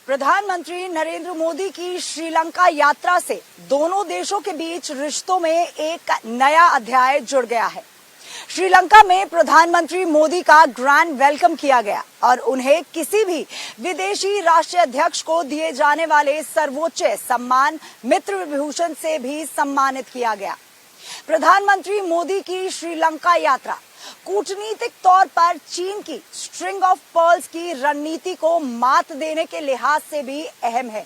प्रधानमंत्री नरेंद्र मोदी की श्रीलंका यात्रा से दोनों देशों के बीच रिश्तों में एक नया अध्याय जुड़ गया है। श्रीलंका में प्रधानमंत्री मोदी का ग्रैंड वेलकम किया गया और उन्हें किसी भी विदेशी राष्ट्रीय अध्यक्ष को दिए जाने वाले सर्वोच्च सम्मान मित्र विभूषण से भी सम्मानित किया गया। प्रधानमंत्री मोदी की श्रीलंका यात्रा कूटनीतिक तौर पर चीन की स्ट्रिंग ऑफ पर्ल्स की रणनीति को मात देने के लिहाज से भी अहम है।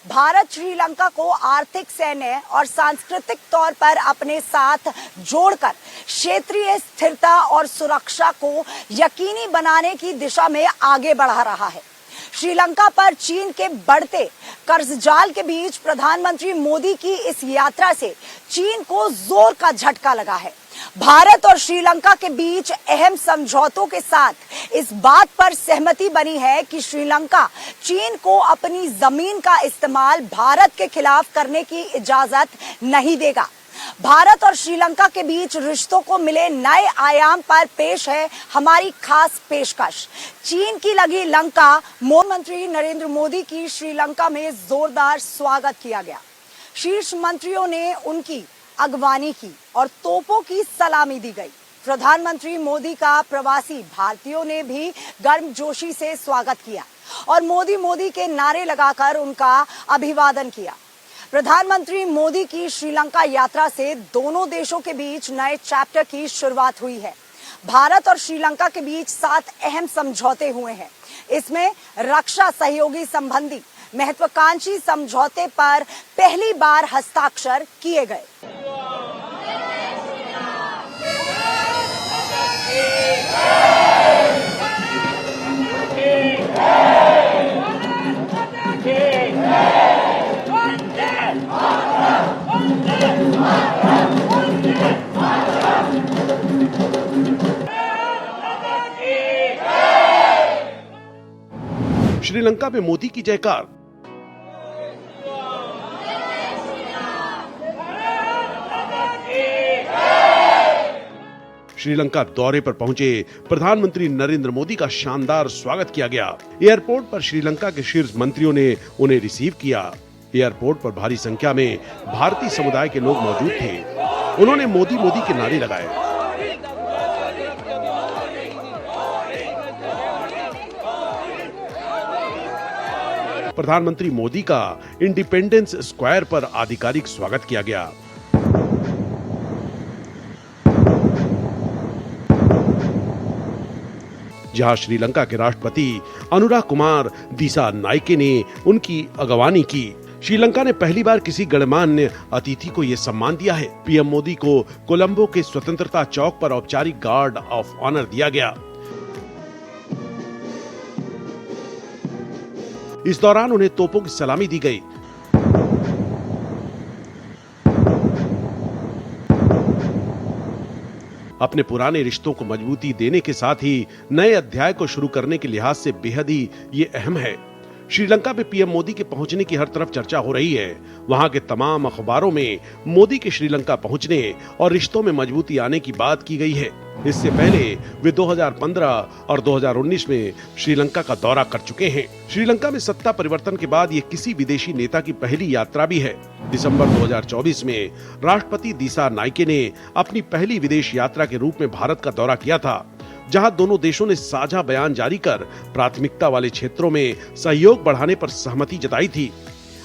भारत श्रीलंका को आर्थिक, सैन्य और सांस्कृतिक तौर पर अपने साथ जोड़कर क्षेत्रीय स्थिरता और सुरक्षा को यकीनी बनाने की दिशा में आगे बढ़ा रहा है। श्रीलंका पर चीन के बढ़ते कर्जजाल के बीच प्रधानमंत्री मोदी की इस यात्रा से चीन को जोर का झटका लगा है। भारत और श्रीलंका के बीच अहम समझौतों के साथ इस बात पर सहमति बनी है कि श्रीलंका चीन को अपनी जमीन का इस्तेमाल भारत के खिलाफ करने की इजाजत नहीं देगा। भारत और श्रीलंका के बीच रिश्तों को मिले नए आयाम पर पेश है हमारी खास पेशकश। चीन की लगी लंका, प्रधानमंत्री नरेंद्र मोदी की श्रीलंका में जोरदार स्वागत किया गया। शीर्ष मंत्रियों ने उनकी अगवानी की और तोपों की सलामी दी गई। प्रधानमंत्री मोदी का प्रवासी भारतीयों ने भी गर्मजोशी से स्वागत किया और मोदी मोदी के नारे लगाकर उनका अभिवादन किया। प्रधानमंत्री मोदी की श्रीलंका यात्रा से दोनों देशों के बीच नए चैप्टर की शुरुआत हुई है। भारत और श्रीलंका के बीच 7 अहम समझौते हुए हैं। इसमें रक्षा सहयोगी संबंधी महत्वाकांक्षी समझौते पर पहली बार हस्ताक्षर किए गए। श्रीलंका में मोदी की जयकार। श्रीलंका दौरे पर पहुंचे प्रधानमंत्री नरेंद्र मोदी का शानदार स्वागत किया गया। एयरपोर्ट पर श्रीलंका के शीर्ष मंत्रियों ने उन्हें रिसीव किया। एयरपोर्ट पर भारी संख्या में भारतीय समुदाय के लोग मौजूद थे। उन्होंने मोदी मोदी के नारे लगाए। प्रधानमंत्री मोदी का इंडिपेंडेंस स्क्वायर पर आधिकारिक स्वागत किया गया। जहां श्रीलंका के राष्ट्रपति अनुराग कुमार दिसानायके ने उनकी अगवानी की। श्रीलंका ने पहली बार किसी गणमान्य अतिथि को यह सम्मान दिया है। पीएम मोदी को कोलंबो के स्वतंत्रता चौक पर औपचारिक गार्ड ऑफ ऑनर दिया गया। इस दौरान उन्हें तोपों की सलामी दी गई। अपने पुराने रिश्तों को मजबूती देने के साथ ही नए अध्याय को शुरू करने के लिहाज से बेहद ही ये अहम है। श्रीलंका में पीएम मोदी के पहुंचने की हर तरफ चर्चा हो रही है। वहां के तमाम अखबारों में मोदी के श्रीलंका पहुंचने और रिश्तों में मजबूती आने की बात की गई है। इससे पहले वे 2015 और 2019 में श्रीलंका का दौरा कर चुके हैं। श्रीलंका में सत्ता परिवर्तन के बाद ये किसी विदेशी नेता की पहली यात्रा भी है। दिसंबर 2024 में राष्ट्रपति दिसानायके ने अपनी पहली विदेश यात्रा के रूप में भारत का दौरा किया था, जहां दोनों देशों ने साझा बयान जारी कर प्राथमिकता वाले क्षेत्रों में सहयोग बढ़ाने पर सहमति जताई थी।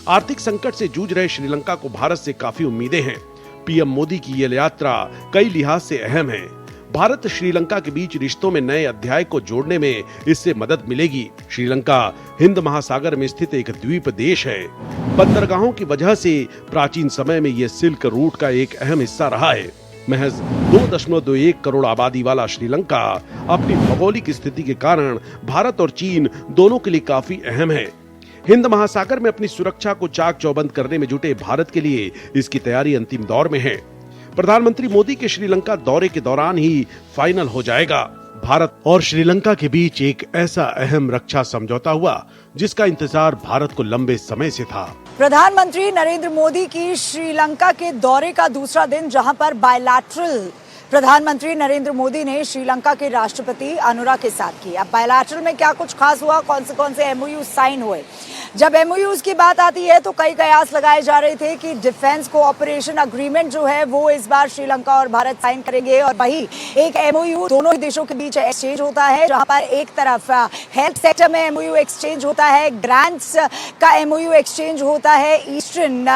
आर्थिक संकट से जूझ रहे श्रीलंका को भारत से काफी उम्मीदें हैं। पीएम मोदी की यह यात्रा कई लिहाज से अहम है। भारत श्रीलंका के बीच रिश्तों में नए अध्याय को जोड़ने में इससे मदद मिलेगी। श्रीलंका हिंद महासागर में स्थित एक द्वीप देश है। बंदरगाहों की वजह से प्राचीन समय में यह सिल्क रूट का एक अहम हिस्सा रहा है। महज 2.21 करोड़ आबादी वाला श्रीलंका अपनी भौगोलिक स्थिति के कारण भारत और चीन दोनों के लिए काफी अहम है। हिंद महासागर में अपनी सुरक्षा को चाक चौबंद करने में जुटे भारत के लिए इसकी तैयारी अंतिम दौर में है। प्रधानमंत्री मोदी के श्रीलंका दौरे के दौरान ही फाइनल हो जाएगा। भारत और श्रीलंका के बीच एक ऐसा अहम रक्षा समझौता हुआ जिसका इंतजार भारत को लंबे समय से था। प्रधानमंत्री नरेंद्र मोदी की श्रीलंका के दौरे का दूसरा दिन, जहां पर बायलैटरल प्रधानमंत्री नरेंद्र मोदी ने श्रीलंका के राष्ट्रपति अनुरा के साथ की। अब बायलैटरल में क्या कुछ खास हुआ, कौन से एमओयू साइन हुए? जब एमओयूज की बात आती है तो कई कयास लगाए जा रहे थे कि डिफेंस कोऑपरेशन अग्रीमेंट जो है वो इस बार श्रीलंका और भारत साइन करेंगे, और वही एक एमओयू दोनों ही देशों के बीच एक्सचेंज होता है, जहां पर एक तरफ हेल्थ सेक्टर में एमओयू एक्सचेंज होता है, ग्रांट्स का एमओयू एक्सचेंज होता है ईस्टर्न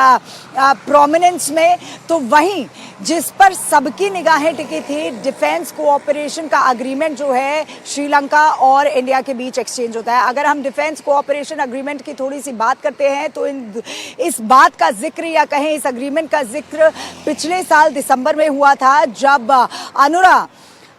प्रोमिनेंस में, तो वहीं जिस पर सबकी निगाहें टिकी थी डिफेंस कोऑपरेशन का अग्रीमेंट जो है श्रीलंका और इंडिया के बीच एक्सचेंज होता है। अगर हम डिफेंस कोऑपरेशन अग्रीमेंट की थोड़ी सी बात करते हैं तो इस बात का जिक्र या कहें इस अग्रीमेंट का जिक्र पिछले साल दिसंबर में हुआ था, जब अनुरा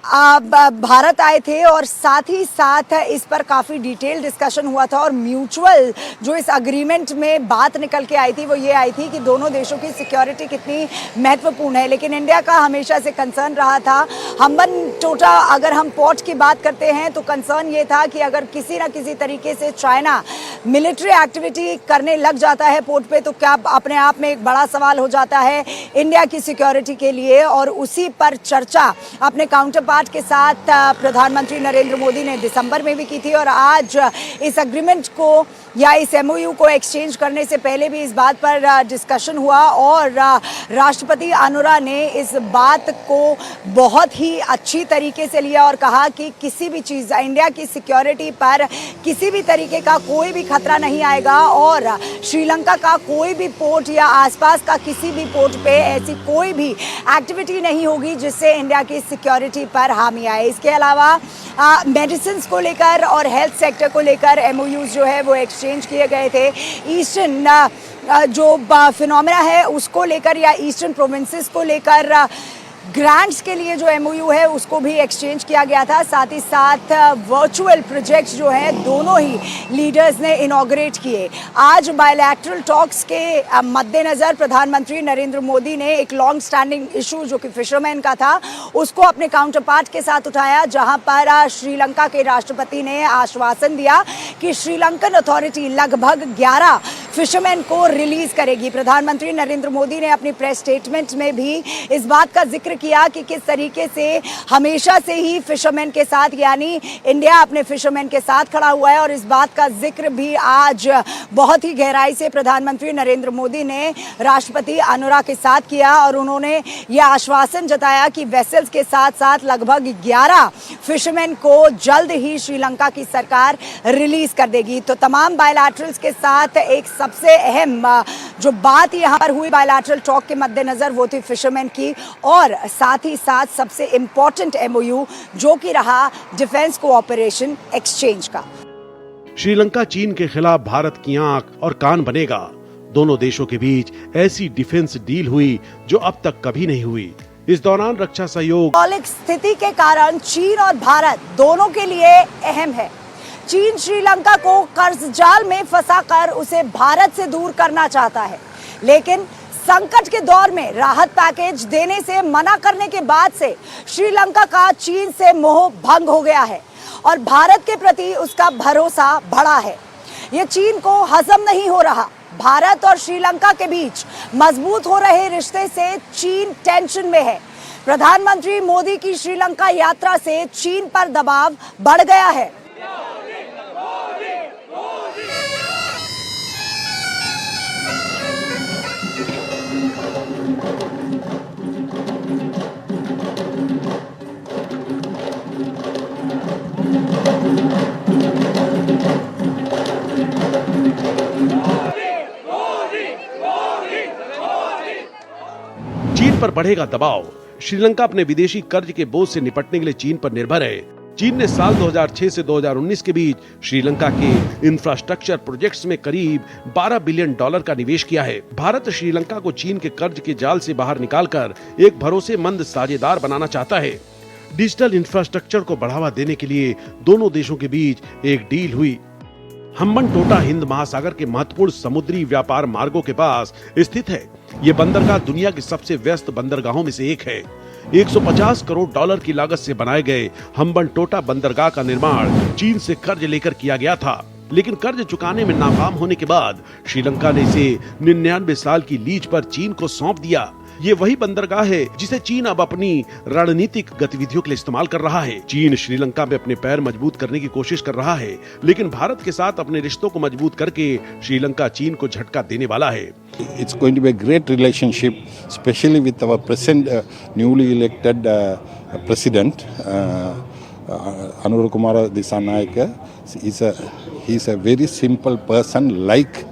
भारत आए थे और साथ ही साथ इस पर काफ़ी डिटेल डिस्कशन हुआ था। और म्यूचुअल जो इस अग्रीमेंट में बात निकल के आई थी वो ये आई थी कि दोनों देशों की सिक्योरिटी कितनी महत्वपूर्ण है। लेकिन इंडिया का हमेशा से कंसर्न रहा था, हम्बन टोटा अगर हम पोर्ट की बात करते हैं तो कंसर्न ये था कि अगर किसी ना किसी तरीके से चाइना मिलिट्री एक्टिविटी करने लग जाता है पोर्ट पे तो क्या अपने आप में एक बड़ा सवाल हो जाता है इंडिया की सिक्योरिटी के लिए। और उसी पर चर्चा अपने काउंटर के साथ प्रधानमंत्री नरेंद्र मोदी ने दिसंबर में भी की थी, और आज इस एग्रीमेंट को या इस एमओयू को एक्सचेंज करने से पहले भी इस बात पर डिस्कशन हुआ। और राष्ट्रपति अनुरा ने इस बात को बहुत ही अच्छी तरीके से लिया और कहा कि किसी भी चीज़ इंडिया की सिक्योरिटी पर किसी भी तरीके का कोई भी खतरा नहीं आएगा, और श्रीलंका का कोई भी पोर्ट या आसपास का किसी भी पोर्ट पे ऐसी कोई भी एक्टिविटी नहीं होगी जिससे इंडिया की सिक्योरिटी पर हामी आए। इसके अलावा मेडिसिन को लेकर और हेल्थ सेक्टर को लेकर एमओयूज जो है वो एक्सचेंज किए गए थे। ईस्टर्न जो फिनोमेना है उसको लेकर या ईस्टर्न प्रोविंसेस को लेकर ग्रांट्स के लिए जो एमओयू है उसको भी एक्सचेंज किया गया था। साथ ही साथ वर्चुअल प्रोजेक्ट्स जो है दोनों ही लीडर्स ने इनॉग्रेट किए। आज बायलैटरल टॉक्स के मद्देनज़र प्रधानमंत्री नरेंद्र मोदी ने एक लॉन्ग स्टैंडिंग इशू जो कि फिशरमैन का था उसको अपने काउंटर पार्ट के साथ उठाया, जहां पर श्रीलंका के राष्ट्रपति ने आश्वासन दिया कि श्रीलंकन अथॉरिटी लगभग 11 फिशरमैन को रिलीज करेगी। प्रधानमंत्री नरेंद्र मोदी ने अपनी प्रेस स्टेटमेंट में भी इस बात का जिक्र किया कि किस तरीके से हमेशा से ही फिशरमैन के साथ यानी इंडिया अपने फिशरमैन के साथ खड़ा हुआ है। और इस बात का जिक्र भी आज बहुत ही गहराई से प्रधानमंत्री नरेंद्र मोदी ने राष्ट्रपति अनुरा के साथ किया, और उन्होंने यह आश्वासन जताया कि वेसल्स के साथ साथ लगभग 11 फिशरमैन को जल्द ही श्रीलंका की सरकार रिलीज कर देगी। तो तमाम बायलैटरल्स के साथ एक सबसे अहम जो बात यहाँ पर हुई बायलैटरल टॉक के मद्देनजर वो थी फिशरमैन की, और साथ ही साथ सबसे इंपॉर्टेंट एमओयू जो कि रहा डिफेंस कोऑपरेशन एक्सचेंज का। श्रीलंका चीन के खिलाफ भारत की आंख और कान बनेगा। दोनों देशों के बीच ऐसी डिफेंस डील हुई जो अब तक कभी नहीं हुई। इस दौरान रक्षा सहयोग भौगोलिक स्थिति के कारण चीन और भारत दोनों के लिए अहम है। चीन श्रीलंका को कर्ज जाल में फंसाकर उसे भारत से दूर करना चाहता है, लेकिन संकट के दौर में राहत पैकेज देने से मना करने के बाद से श्रीलंका का चीन से मोह भंग हो गया है और भारत के प्रति उसका भरोसा बढ़ा है। ये चीन को हजम नहीं हो रहा। भारत और श्रीलंका के बीच मजबूत हो रहे रिश्ते से चीन टेंशन में है। प्रधानमंत्री मोदी की श्रीलंका यात्रा से चीन पर दबाव बढ़ गया है। चीन पर बढ़ेगा दबाव। श्रीलंका अपने विदेशी कर्ज के बोझ से निपटने के लिए चीन पर निर्भर है। चीन ने साल 2006 से 2019 के बीच श्रीलंका के इंफ्रास्ट्रक्चर प्रोजेक्ट्स में करीब $12 बिलियन का निवेश किया है। भारत श्रीलंका को चीन के कर्ज के जाल से बाहर निकालकर एक भरोसेमंद साझेदार बनाना चाहता है। डिजिटल इंफ्रास्ट्रक्चर को बढ़ावा देने के लिए दोनों देशों के बीच एक डील हुई। हम्बन टोटा हिंद महासागर के महत्वपूर्ण समुद्री व्यापार मार्गों के पास स्थित है। ये बंदरगाह दुनिया की सबसे व्यस्त बंदरगाहों में से एक है। $150 करोड़ की लागत से बनाए गए हम्बन टोटा बंदरगाह का निर्माण चीन से कर्ज लेकर किया गया था, लेकिन कर्ज चुकाने में नाकाम होने के बाद श्रीलंका ने इसे 99 साल की लीज पर चीन को सौंप दिया। ये वही बंदरगाह है जिसे चीन अब अपनी रणनीतिक गतिविधियों के लिए इस्तेमाल कर रहा है। चीन श्रीलंका में अपने पैर मजबूत करने की कोशिश कर रहा है, लेकिन भारत के साथ अपने रिश्तों को मजबूत करके श्रीलंका चीन को झटका देने वाला है। It's going to be a great relationship, especially with our present newly elected president, Anura Kumara Dissanayake. He's a very simple person like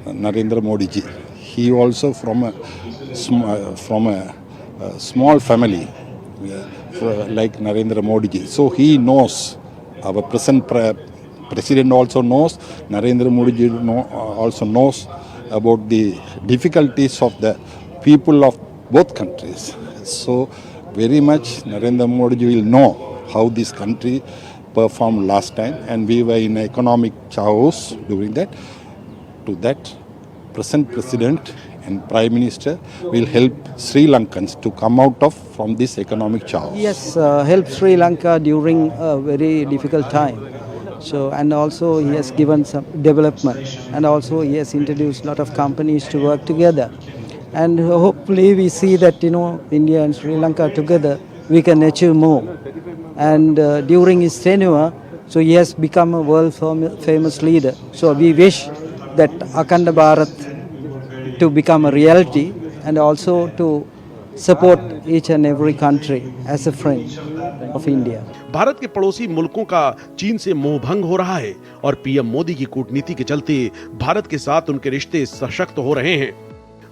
Narendra Modi ji. He also from a small family like Narendra Modi ji. So he knows our present president also knows. Narendra Modi ji also knows about the difficulties of the people of both countries. So very much Narendra Modi ji will know how this country performed last time, and we were in economic chaos during that. To that, present president and prime minister will help Sri Lankans to come out of from this economic chaos. Yes, help Sri Lanka during a very difficult time. So, and also he has given some development, and also he has introduced a lot of companies to work together. And hopefully we see that, India and Sri Lanka together, we can achieve more. And during his tenure, so he has become a world famous leader. So we wish that Akhanda Bharat to become a reality, and also to support each and every country as a friend of India. Bharat के पड़ोसी मुल्कों का चीन से मोहभंग हो रहा है और पीएम मोदी की कूटनीति के चलते भारत के साथ उनके रिश्ते सशक्त हो रहे हैं।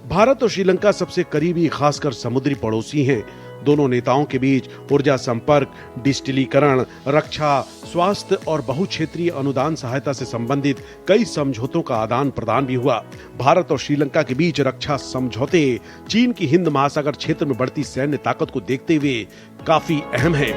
भारत और श्रीलंका सबसे करीबी, खासकर समुद्री पड़ोसी हैं। दोनों नेताओं के बीच ऊर्जा संपर्क, डिजिटलीकरण, रक्षा, स्वास्थ्य और बहुक्षेत्रीय अनुदान सहायता से संबंधित कई समझौतों का आदान प्रदान भी हुआ। भारत और श्रीलंका के बीच रक्षा समझौते चीन की हिंद महासागर क्षेत्र में बढ़ती सैन्य ताकत को देखते हुए काफी अहम है।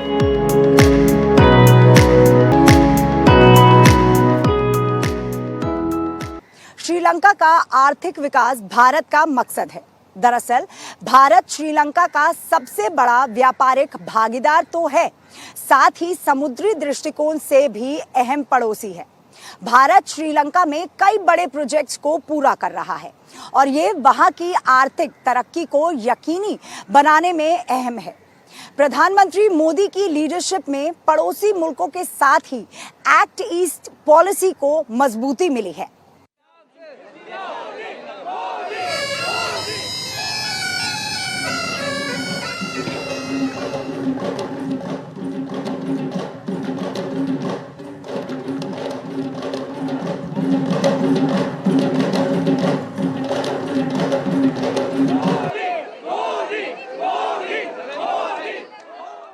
श्रीलंका का आर्थिक विकास भारत का मकसद है। दरअसल भारत श्रीलंका का सबसे बड़ा व्यापारिक भागीदार तो है, साथ ही समुद्री दृष्टिकोण से भी अहम पड़ोसी है। भारत श्रीलंका में कई बड़े प्रोजेक्ट्स को पूरा कर रहा है और ये वहां की आर्थिक तरक्की को यकीनी बनाने में अहम है। प्रधानमंत्री मोदी की लीडरशिप में पड़ोसी मुल्कों के साथ ही एक्ट ईस्ट पॉलिसी को मजबूती मिली है।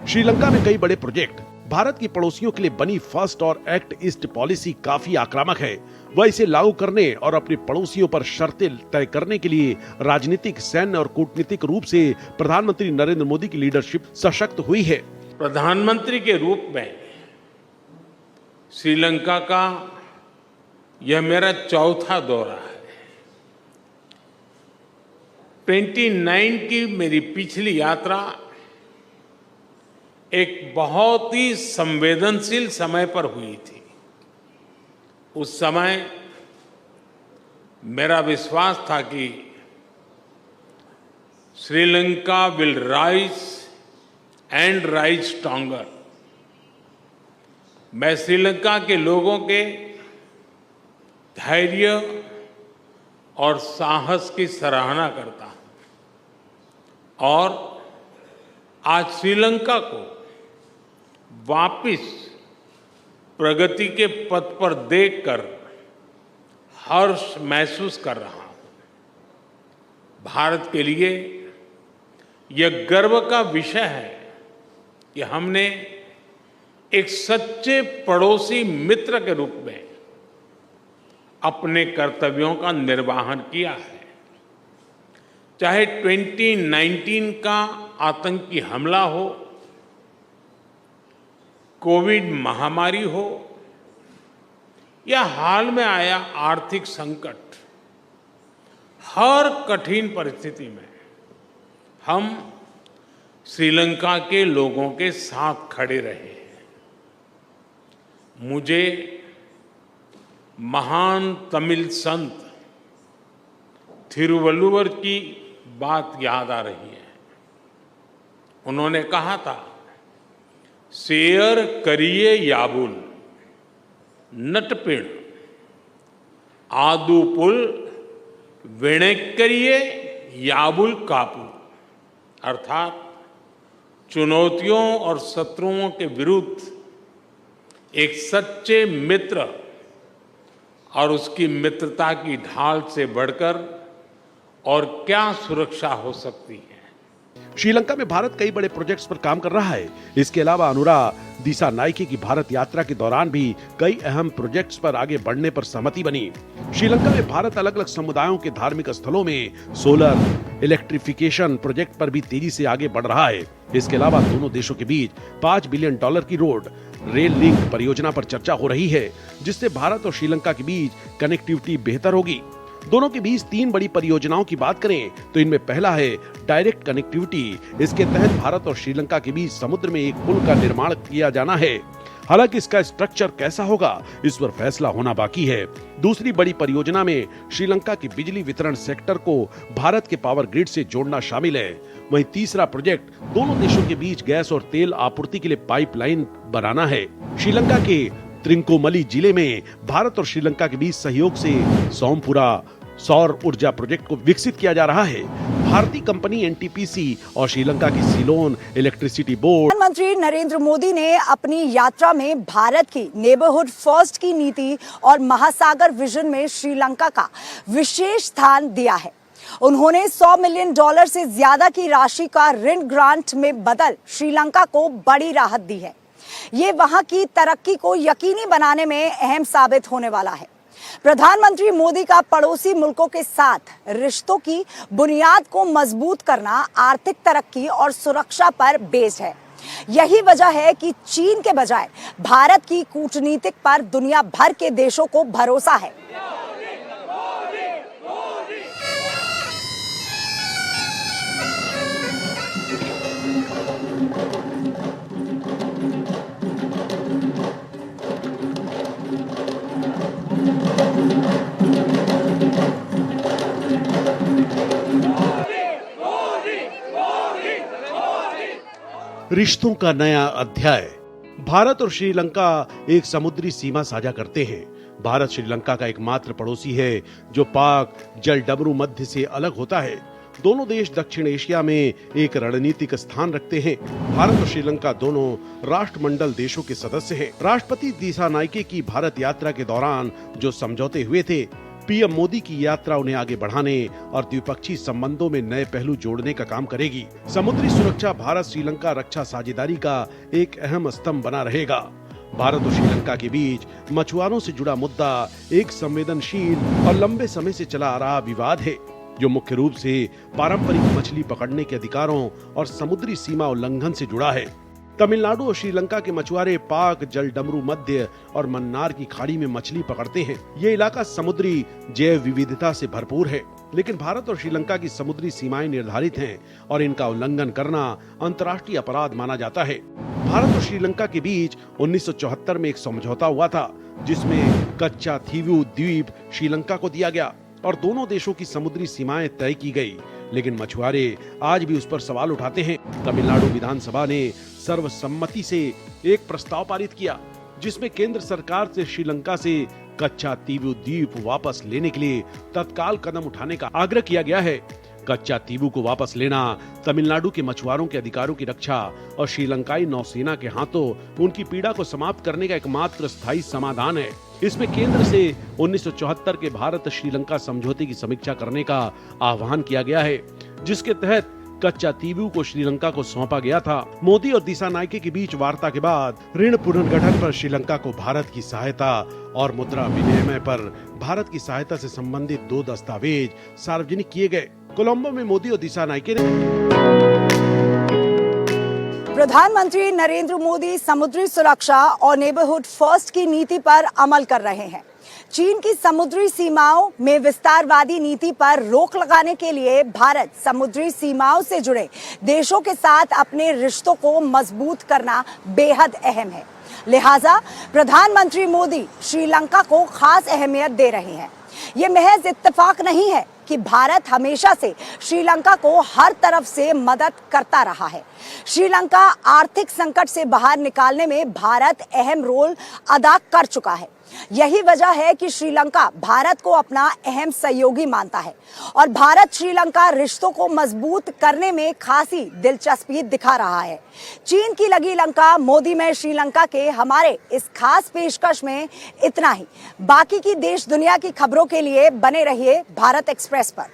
श्रीलंका में कई बड़े प्रोजेक्ट। भारत की पड़ोसियों के लिए बनी फर्स्ट और एक्ट ईस्ट पॉलिसी काफी आक्रामक है। वह इसे लागू करने और अपने पड़ोसियों पर शर्तें तय करने के लिए राजनीतिक, सैन्य और कूटनीतिक रूप से प्रधानमंत्री नरेंद्र मोदी की लीडरशिप सशक्त हुई है। प्रधानमंत्री के रूप में श्रीलंका का यह मेरा चौथा दौरा है। 29 की मेरी पिछली यात्रा एक बहुत ही संवेदनशील समय पर हुई थी। उस समय मेरा विश्वास था कि Sri Lanka will rise and rise stronger. मैं श्रीलंका के लोगों के धैर्य और साहस की सराहना करता हूं और आज श्रीलंका को वापिस प्रगति के पथ पर देखकर हर्ष महसूस कर रहा हूं। भारत के लिए यह गर्व का विषय है कि हमने एक सच्चे पड़ोसी मित्र के रूप में अपने कर्तव्यों का निर्वहन किया है। चाहे 2019 का आतंकी हमला हो, कोविड महामारी हो या हाल में आया आर्थिक संकट, हर कठिन परिस्थिति में हम श्रीलंका के लोगों के साथ खड़े रहे हैं। मुझे महान तमिल संत थिरुवल्लुवर की बात याद आ रही है। उन्होंने कहा था, शेयर करिए याबुल नटपिण आदुपुल विणेक्करिए याबुल कापू, अर्थात चुनौतियों और शत्रुओं के विरुद्ध एक सच्चे मित्र और उसकी मित्रता की ढाल से बढ़कर और क्या सुरक्षा हो सकती है। श्रीलंका में भारत कई बड़े प्रोजेक्ट्स पर काम कर रहा है। इसके अलावा अनुरा दिसानायके की भारत यात्रा के दौरान भी कई अहम प्रोजेक्ट्स पर आगे बढ़ने पर सहमति बनी। श्रीलंका में भारत अलग अलग समुदायों के धार्मिक स्थलों में सोलर इलेक्ट्रिफिकेशन प्रोजेक्ट पर भी तेजी से आगे बढ़ रहा है। इसके अलावा दोनों देशों के बीच $5 बिलियन की रोड रेल लिंक परियोजना पर चर्चा हो रही है, जिससे भारत और श्रीलंका के बीच कनेक्टिविटी बेहतर होगी। दोनों के बीच 3 बड़ी परियोजनाओं की बात करें तो इनमें पहला है डायरेक्ट कनेक्टिविटी। इसके तहत भारत और श्रीलंका के बीच समुद्र में एक पुल का निर्माण किया जाना है। हालांकि इसका स्ट्रक्चर कैसा होगा, इस पर फैसला होना बाकी है। दूसरी बड़ी परियोजना में श्रीलंका के बिजली वितरण सेक्टर को भारत के पावर ग्रिड से जोड़ना शामिल है। वहीं तीसरा प्रोजेक्ट दोनों देशों के बीच गैस और तेल आपूर्ति के लिए पाइपलाइन बनाना है। श्रीलंका के त्रिंकोमली जिले में भारत और श्रीलंका के बीच सहयोग से सोमपुरा सौर ऊर्जा प्रोजेक्ट को विकसित किया जा रहा है। भारतीय कंपनी एनटीपीसी और श्रीलंका की सिलोन इलेक्ट्रिसिटी बोर्ड। प्रधानमंत्री नरेंद्र मोदी ने अपनी यात्रा में भारत की नेबरहुड फर्स्ट की नीति और महासागर विजन में श्रीलंका का विशेष स्थान दिया है। उन्होंने $100 मिलियन से ज्यादा की राशि का ऋण ग्रांट में बदल श्रीलंका को बड़ी राहत दी है। ये वहां की तरक्की को यकीनी बनाने में अहम साबित होने वाला है। प्रधानमंत्री मोदी का पड़ोसी मुल्कों के साथ रिश्तों की बुनियाद को मजबूत करना आर्थिक तरक्की और सुरक्षा पर बेस्ड है। यही वजह है कि चीन के बजाय भारत की कूटनीति पर दुनिया भर के देशों को भरोसा है। रिश्तों का नया अध्याय। भारत और श्रीलंका एक समुद्री सीमा साझा करते हैं। भारत श्रीलंका का एकमात्र पड़ोसी है जो पाक जलडमरू मध्य से अलग होता है। दोनों देश दक्षिण एशिया में एक रणनीतिक स्थान रखते हैं। भारत और श्रीलंका दोनों राष्ट्रमंडल देशों के सदस्य हैं। राष्ट्रपति दिसानायके की भारत यात्रा के दौरान जो समझौते हुए थे, पीएम मोदी की यात्रा उन्हें आगे बढ़ाने और द्विपक्षीय संबंधों में नए पहलू जोड़ने का काम करेगी। समुद्री सुरक्षा भारत श्रीलंका रक्षा साझेदारी का एक अहम स्तंभ बना रहेगा। भारत और श्रीलंका के बीच मछुआरों से जुड़ा मुद्दा एक संवेदनशील और लंबे समय से चला आ रहा विवाद है, जो मुख्य रूप से पारंपरिक मछली पकड़ने के अधिकारों और समुद्री सीमा उल्लंघन से जुड़ा है। तमिलनाडु और श्रीलंका के मछुआरे पाक जलडमरू मध्य और मन्नार की खाड़ी में मछली पकड़ते हैं। ये इलाका समुद्री जैव विविधता से भरपूर है, लेकिन भारत और श्रीलंका की समुद्री सीमाएं निर्धारित हैं और इनका उल्लंघन करना अंतर्राष्ट्रीय अपराध माना जाता है। भारत और श्रीलंका के बीच 1974 में एक समझौता हुआ था, जिसमें कच्चा थीवू द्वीप श्रीलंका को दिया गया और दोनों देशों की समुद्री सीमाएं तय की गई। लेकिन मछुआरे आज भी उस पर सवाल उठाते हैं। तमिलनाडु विधानसभा ने सर्वसम्मति से एक प्रस्ताव पारित किया, जिसमें केंद्र सरकार से श्रीलंका से कच्चा तीवू द्वीप वापस लेने के लिए तत्काल कदम उठाने का आग्रह किया गया है। कच्चा तीवू को वापस लेना तमिलनाडु के मछुआरों के अधिकारों की रक्षा और श्रीलंकाई नौसेना के हाथों उनकी पीड़ा को समाप्त करने का एकमात्र स्थायी समाधान है। इसमें केंद्र से 1974 के भारत श्रीलंका समझौते की समीक्षा करने का आह्वान किया गया है, जिसके तहत कच्चा तीवू को श्रीलंका को सौंपा गया था। मोदी और दिसानायके के बीच वार्ता के बाद ऋण पुनर्गठन पर श्रीलंका को भारत की सहायता और मुद्रा विनिमय पर भारत की सहायता से संबंधित 2 दस्तावेज सार्वजनिक किए गए। कोलंबो में मोदी और दिसानायके ने प्रधानमंत्री नरेंद्र मोदी समुद्री सुरक्षा और नेबरहुड फर्स्ट की नीति पर अमल कर रहे हैं। चीन की समुद्री सीमाओं में विस्तारवादी नीति पर रोक लगाने के लिए भारत समुद्री सीमाओं से जुड़े देशों के साथ अपने रिश्तों को मजबूत करना बेहद अहम है। लिहाजा प्रधानमंत्री मोदी श्रीलंका को खास अहमियत दे रहे हैं। ये महज इत्तेफाक नहीं है कि भारत हमेशा से श्रीलंका को हर तरफ से मदद करता रहा है। श्रीलंका आर्थिक संकट से बाहर निकालने में भारत अहम रोल अदा कर चुका है। यही वजह है कि श्रीलंका भारत को अपना अहम सहयोगी मानता है और भारत श्रीलंका रिश्तों को मजबूत करने में खासी दिलचस्पी दिखा रहा है। चीन की लगी लंका, मोदी में श्रीलंका के हमारे इस खास पेशकश में इतना ही। बाकी की देश दुनिया की खबरों के लिए बने रहिए भारत एक्सप्रेस पर।